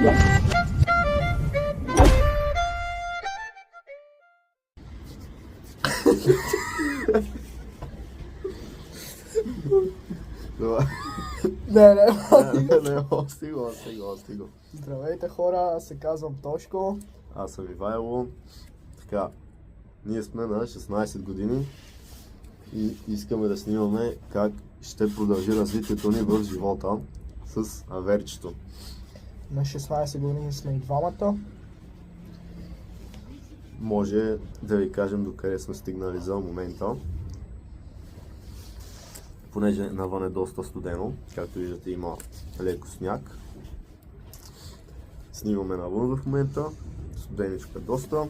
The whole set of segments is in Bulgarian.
Не, стига. Здравейте хора, аз се казвам Тошко. Аз съм Ивайло. Така, ние сме на 16 години и искаме да снимаме как ще продължи развитието ни в живота с Аверчето. На 16 години сме и двамата. Може да ви кажем докъде сме стигнали за момента. Понеже навън е доста студено, както виждате има леко сняг. Снимаме навън в момента, студеничко е доста.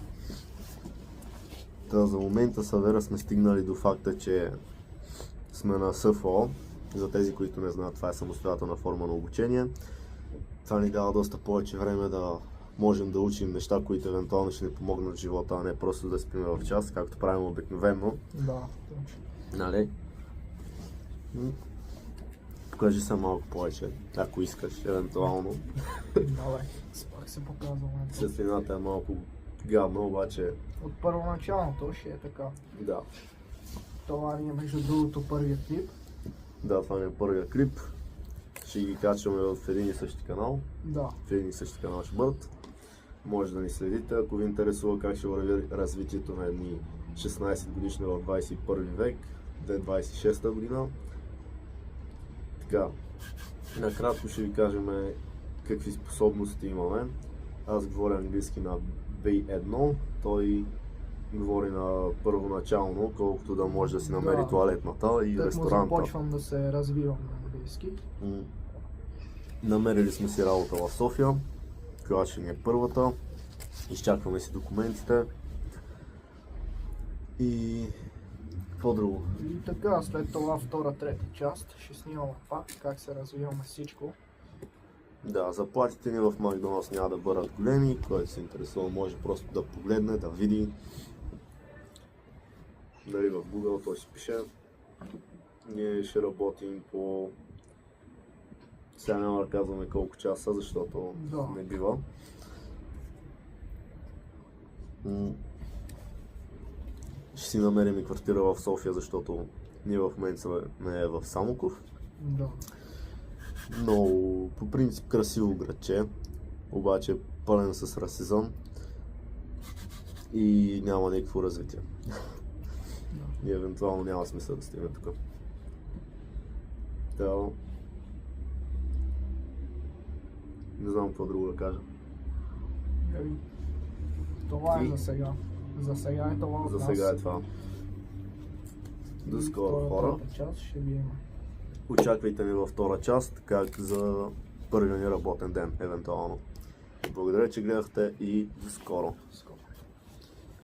За момента с Авера сме стигнали до факта, че сме на СФО. За тези, които не знаят, това е самостоятелна форма на обучение. Това ни дава доста повече време да можем да учим неща, които евентуално ще ни помогнат в живота, а не просто да спим в час, както правим обикновено. Да, точно. Нали? Покажи се малко повече, ако искаш, евентуално. Давай, пак се показваме. Светлината е малко гадна, обаче... От първоначалното ще е така. Да. Това ни е между другото първият клип. Да, това ни е първият клип. Ще ги качваме в един и същи канал. Да. В един и същи канал ще бъдат. Може да ни следите, ако ви интересува как ще върви развитието на едни 16 годишни в 21 век, 2026 година. Така, накратко ще ви кажем какви способности имаме. Аз говоря английски на B1, той говори на първоначално, колкото да може да си намери туалетната и ресторанта. Започвам да се развивам на английски. Намерили сме си работа в София, която ще ни е първата. Изчакваме си документите. И какво друго? И така, след това втора, трета част ще снимаме пак как се развиваме всичко. Да, заплатите ни в Макдоналдс няма да бъдат големи, който се интересува може просто да погледне, да види. Дали в Google той си пише. Ние ще работим по... Сега няма да казваме колко часа, защото не бива. Ще си намерим и квартира в София, защото ние в момента сме в Самоков. Да. Но по принцип красиво градче, обаче пълен с расизъм и няма никакво развитие. И евентуално няма смисъл да стигне тук. Не знам какво друго да кажа. Това е за сега. За сега е това от нас. За сега е това. До скоро, хора. Част ще ви има. Очаквайте ни във втора част, как за първия ни работен ден, евентуално. Благодаря, че гледахте и до скоро.